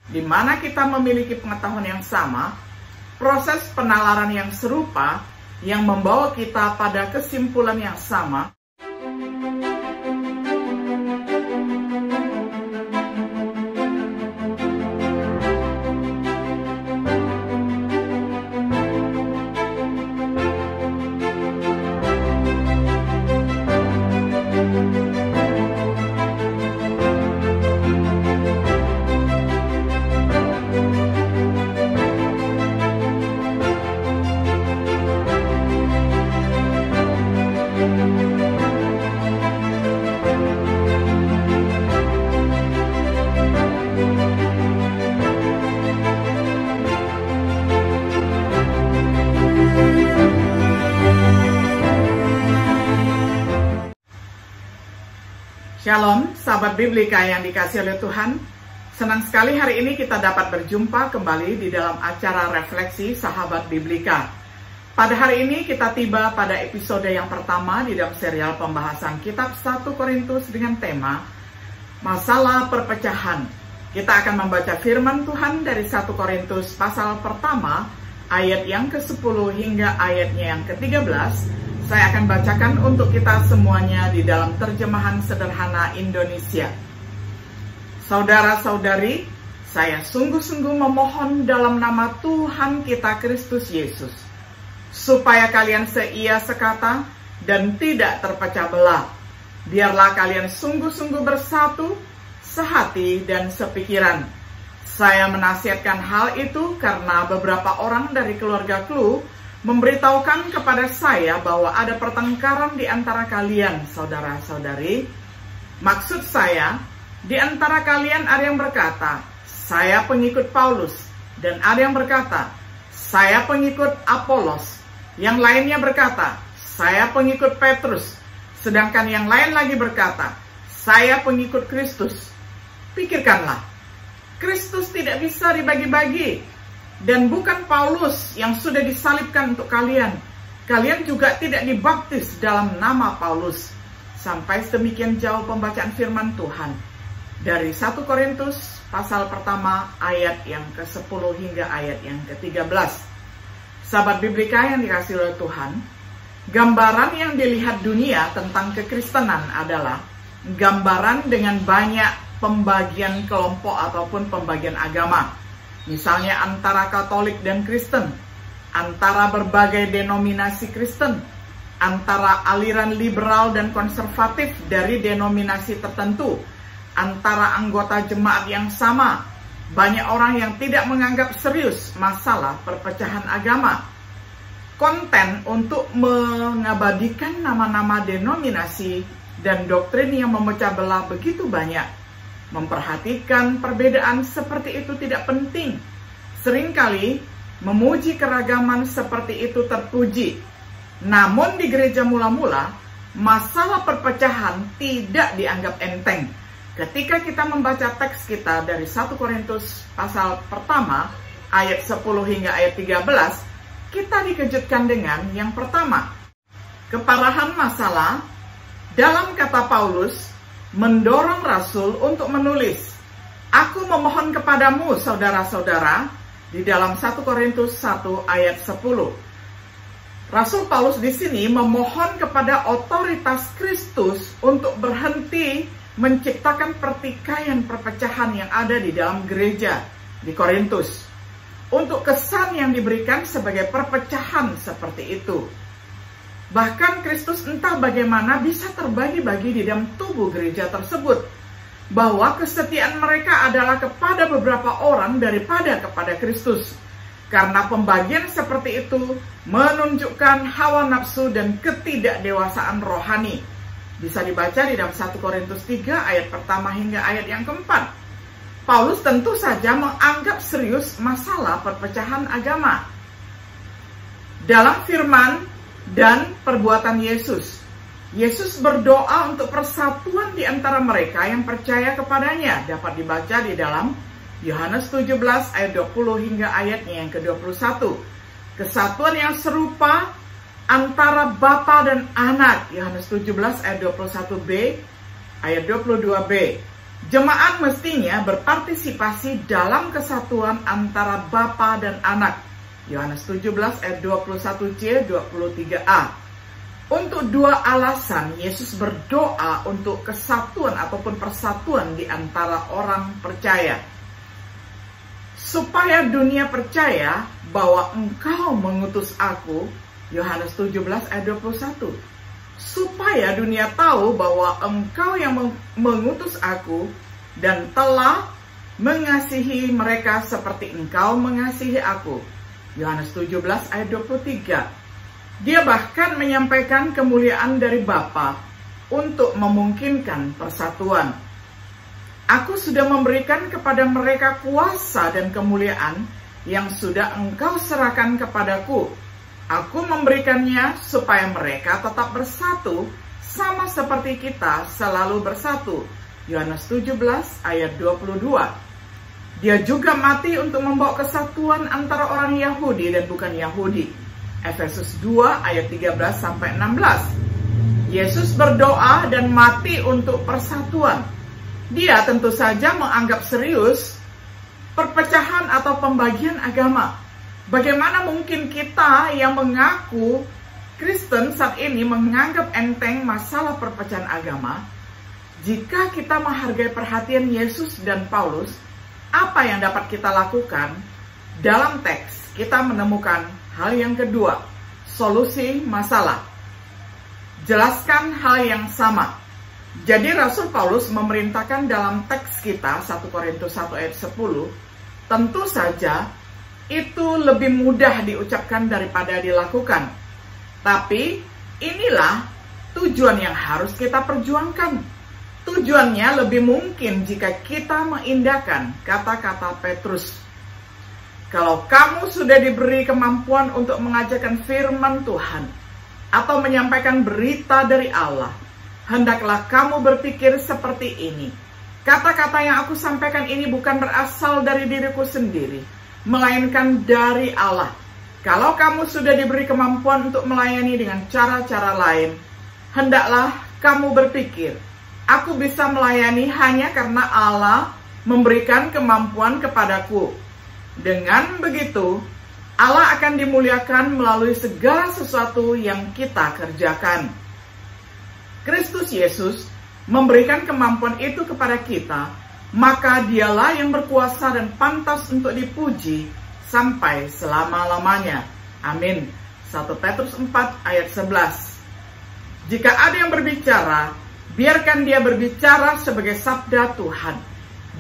di mana kita memiliki pengetahuan yang sama, proses penalaran yang serupa yang membawa kita pada kesimpulan yang sama. Shalom, sahabat Biblika yang dikasihi oleh Tuhan. Senang sekali hari ini kita dapat berjumpa kembali di dalam acara refleksi sahabat Biblika. Pada hari ini kita tiba pada episode yang pertama di dalam serial pembahasan kitab 1 Korintus dengan tema Masalah Perpecahan. Kita akan membaca firman Tuhan dari 1 Korintus pasal pertama ayat yang ke-10 hingga ayatnya yang ke-13. Saya akan bacakan untuk kita semuanya di dalam terjemahan sederhana Indonesia. Saudara-saudari, saya sungguh-sungguh memohon dalam nama Tuhan kita Kristus Yesus, supaya kalian seia sekata dan tidak terpecah belah. Biarlah kalian sungguh-sungguh bersatu, sehati dan sepikiran. Saya menasihatkan hal itu karena beberapa orang dari keluarga Klu memberitahukan kepada saya bahwa ada pertengkaran di antara kalian, saudara-saudari. Maksud saya, di antara kalian ada yang berkata, saya pengikut Paulus, dan ada yang berkata, saya pengikut Apolos. Yang lainnya berkata, saya pengikut Petrus, sedangkan yang lain lagi berkata, saya pengikut Kristus. Pikirkanlah, Kristus tidak bisa dibagi-bagi. Dan bukan Paulus yang sudah disalibkan untuk kalian. Kalian juga tidak dibaptis dalam nama Paulus. Sampai sedemikian jauh pembacaan firman Tuhan. Dari 1 Korintus pasal pertama ayat yang ke-10 hingga ayat yang ke-13. Sahabat Biblika yang dikasihi oleh Tuhan, gambaran yang dilihat dunia tentang kekristenan adalah gambaran dengan banyak pembagian kelompok ataupun pembagian agama. Misalnya antara Katolik dan Kristen, antara berbagai denominasi Kristen, antara aliran liberal dan konservatif dari denominasi tertentu, antara anggota jemaat yang sama. Banyak orang yang tidak menganggap serius masalah perpecahan agama. Konten untuk mengabadikan nama-nama denominasi dan doktrin yang memecah belah begitu banyak. Memperhatikan perbedaan seperti itu tidak penting. Seringkali memuji keragaman seperti itu terpuji. Namun di gereja mula-mula, masalah perpecahan tidak dianggap enteng. Ketika kita membaca teks kita dari 1 Korintus pasal pertama, ayat 10 hingga ayat 13, kita dikejutkan dengan yang pertama. Keparahan masalah dalam kata Paulus mendorong Rasul untuk menulis, aku memohon kepadamu saudara-saudara, di dalam 1 Korintus 1 ayat 10. Rasul Paulus di sini memohon kepada otoritas Kristus untuk berhenti menciptakan pertikaian perpecahan yang ada di dalam gereja di Korintus. Untuk kesan yang diberikan sebagai perpecahan seperti itu. Bahkan Kristus entah bagaimana bisa terbagi-bagi di dalam tubuh gereja tersebut. Bahwa kesetiaan mereka adalah kepada beberapa orang daripada kepada Kristus. Karena pembagian seperti itu menunjukkan hawa nafsu dan ketidakdewasaan rohani. Bisa dibaca di dalam 1 Korintus 3 ayat pertama hingga ayat yang keempat. Paulus tentu saja menganggap serius masalah perpecahan agama. Dalam firman dan perbuatan Yesus. Yesus berdoa untuk persatuan di antara mereka yang percaya kepadanya. Dapat dibaca di dalam Yohanes 17 ayat 20 hingga ayatnya yang ke-21. Kesatuan yang serupa antara Bapa dan Anak. Yohanes 17 ayat 21b, ayat 22b. Jemaat mestinya berpartisipasi dalam kesatuan antara Bapa dan Anak. Yohanes 17 ayat 21c, 23a. Untuk dua alasan Yesus berdoa untuk kesatuan ataupun persatuan di antara orang percaya. Supaya dunia percaya bahwa Engkau mengutus aku, Yohanes 17 ayat 21. Supaya dunia tahu bahwa Engkau yang mengutus aku dan telah mengasihi mereka seperti Engkau mengasihi aku. Yohanes 17 ayat 23. Dia bahkan menyampaikan kemuliaan dari Bapa untuk memungkinkan persatuan. Aku sudah memberikan kepada mereka kuasa dan kemuliaan yang sudah Engkau serahkan kepadaku. Aku memberikannya supaya mereka tetap bersatu sama seperti kita selalu bersatu. Yohanes 17 ayat 22. Dia juga mati untuk membawa kesatuan antara orang Yahudi dan bukan Yahudi. Efesus 2 ayat 13-16. Yesus berdoa dan mati untuk persatuan. Dia tentu saja menganggap serius perpecahan atau pembagian agama. Bagaimana mungkin kita yang mengaku Kristen saat ini menganggap enteng masalah perpecahan agama? Jika kita menghargai perhatian Yesus dan Paulus, apa yang dapat kita lakukan? Dalam teks kita menemukan hal yang kedua, solusi masalah. Jelaskan hal yang sama. Jadi Rasul Paulus memerintahkan dalam teks kita 1 Korintus 1 ayat 10, tentu saja itu lebih mudah diucapkan daripada dilakukan. Tapi inilah tujuan yang harus kita perjuangkan. Tujuannya lebih mungkin jika kita mengindahkan kata-kata Petrus. Kalau kamu sudah diberi kemampuan untuk mengajarkan firman Tuhan atau menyampaikan berita dari Allah, hendaklah kamu berpikir seperti ini. Kata-kata yang aku sampaikan ini bukan berasal dari diriku sendiri, melainkan dari Allah. Kalau kamu sudah diberi kemampuan untuk melayani dengan cara-cara lain, hendaklah kamu berpikir, aku bisa melayani hanya karena Allah memberikan kemampuan kepadaku. Dengan begitu, Allah akan dimuliakan melalui segala sesuatu yang kita kerjakan. Kristus Yesus memberikan kemampuan itu kepada kita, maka dialah yang berkuasa dan pantas untuk dipuji sampai selama-lamanya. Amin. 1 Petrus 4 ayat 11. Jika ada yang berbicara, biarkan dia berbicara sebagai sabda Tuhan.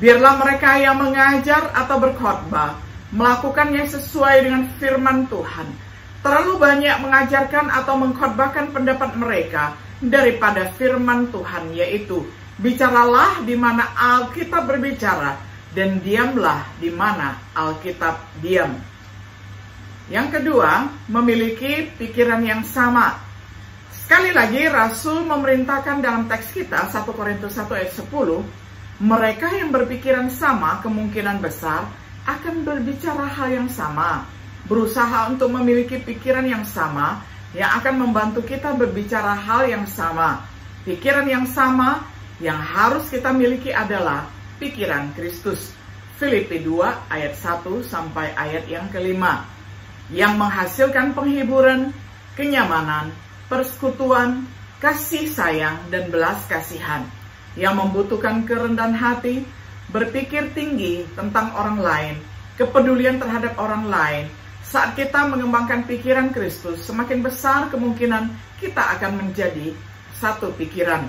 Biarlah mereka yang mengajar atau berkhotbah melakukannya sesuai dengan firman Tuhan. Terlalu banyak mengajarkan atau mengkhotbahkan pendapat mereka daripada firman Tuhan, yaitu bicaralah di mana Alkitab berbicara dan diamlah di mana Alkitab diam. Yang kedua, memiliki pikiran yang sama. Sekali lagi Rasul memerintahkan dalam teks kita 1 Korintus 1 ayat 10, mereka yang berpikiran sama kemungkinan besar akan berbicara hal yang sama, berusaha untuk memiliki pikiran yang sama yang akan membantu kita berbicara hal yang sama. Pikiran yang sama yang harus kita miliki adalah pikiran Kristus. Filipi 2 ayat 1 sampai ayat yang kelima, yang menghasilkan penghiburan, kenyamanan, persekutuan, kasih sayang, dan belas kasihan, yang membutuhkan kerendahan hati, berpikir tinggi tentang orang lain, kepedulian terhadap orang lain. Saat kita mengembangkan pikiran Kristus, semakin besar kemungkinan kita akan menjadi satu pikiran.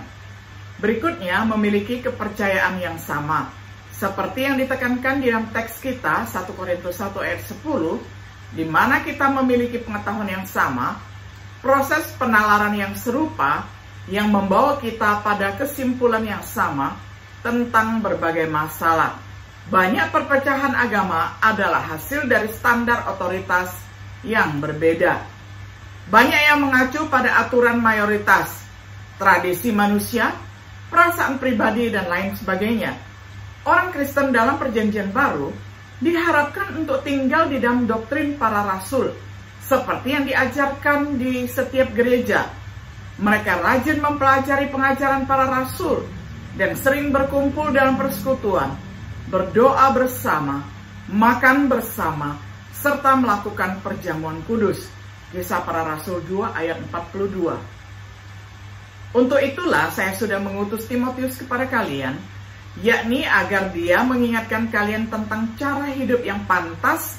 Berikutnya, memiliki kepercayaan yang sama. Seperti yang ditekankan di dalam teks kita 1 Korintus 1 ayat 10, di mana kita memiliki pengetahuan yang sama, proses penalaran yang serupa yang membawa kita pada kesimpulan yang sama tentang berbagai masalah. Banyak perpecahan agama adalah hasil dari standar otoritas yang berbeda. Banyak yang mengacu pada aturan mayoritas, tradisi manusia, perasaan pribadi, dan lain sebagainya. Orang Kristen dalam Perjanjian Baru diharapkan untuk tinggal di dalam doktrin para rasul, seperti yang diajarkan di setiap gereja. Mereka rajin mempelajari pengajaran para rasul dan sering berkumpul dalam persekutuan, berdoa bersama, makan bersama, serta melakukan perjamuan kudus. Kisah Para Rasul 2 ayat 42. Untuk itulah saya sudah mengutus Timotius kepada kalian, yakni agar dia mengingatkan kalian tentang cara hidup yang pantas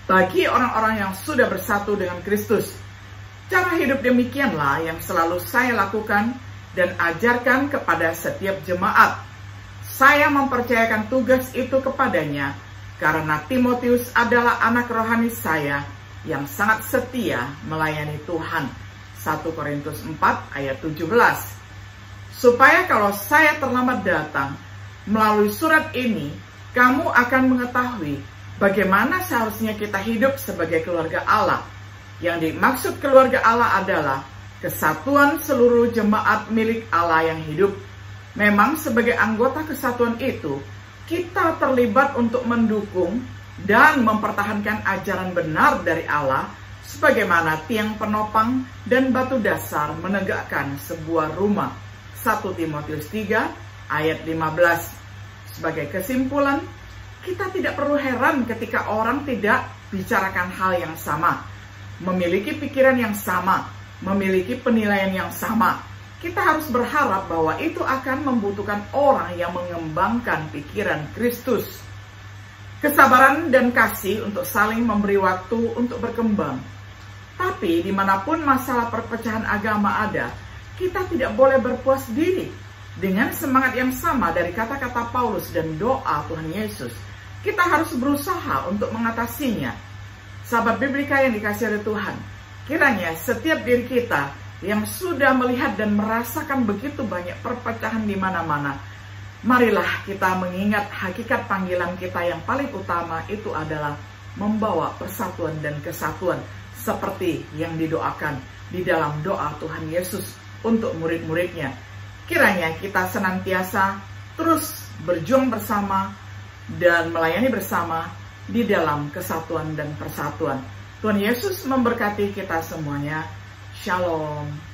bagi orang-orang yang sudah bersatu dengan Kristus. Cara hidup demikianlah yang selalu saya lakukan dan ajarkan kepada setiap jemaat. Saya mempercayakan tugas itu kepadanya karena Timotius adalah anak rohani saya yang sangat setia melayani Tuhan. 1 Korintus 4 ayat 17. Supaya kalau saya terlambat datang, melalui surat ini, kamu akan mengetahui bagaimana seharusnya kita hidup sebagai keluarga Allah. Yang dimaksud keluarga Allah adalah kesatuan seluruh jemaat milik Allah yang hidup. Memang sebagai anggota kesatuan itu, kita terlibat untuk mendukung dan mempertahankan ajaran benar dari Allah, sebagaimana tiang penopang dan batu dasar menegakkan sebuah rumah. 1 Timotius 3 ayat 15. Sebagai kesimpulan, kita tidak perlu heran ketika orang tidak bicarakan hal yang sama, memiliki pikiran yang sama, memiliki penilaian yang sama. Kita harus berharap bahwa itu akan membutuhkan orang yang mengembangkan pikiran Kristus. Kesabaran dan kasih untuk saling memberi waktu untuk berkembang. Tapi dimanapun masalah perpecahan agama ada, kita tidak boleh berpuas diri. Dengan semangat yang sama dari kata-kata Paulus dan doa Tuhan Yesus, kita harus berusaha untuk mengatasinya. Sahabat Biblika yang dikasihi oleh Tuhan, kiranya setiap diri kita yang sudah melihat dan merasakan begitu banyak perpecahan di mana-mana, marilah kita mengingat hakikat panggilan kita yang paling utama itu adalah membawa persatuan dan kesatuan seperti yang didoakan di dalam doa Tuhan Yesus untuk murid-muridnya. Kiranya kita senantiasa terus berjuang bersama dan melayani bersama di dalam kesatuan dan persatuan. Tuhan Yesus memberkati kita semuanya. Shalom.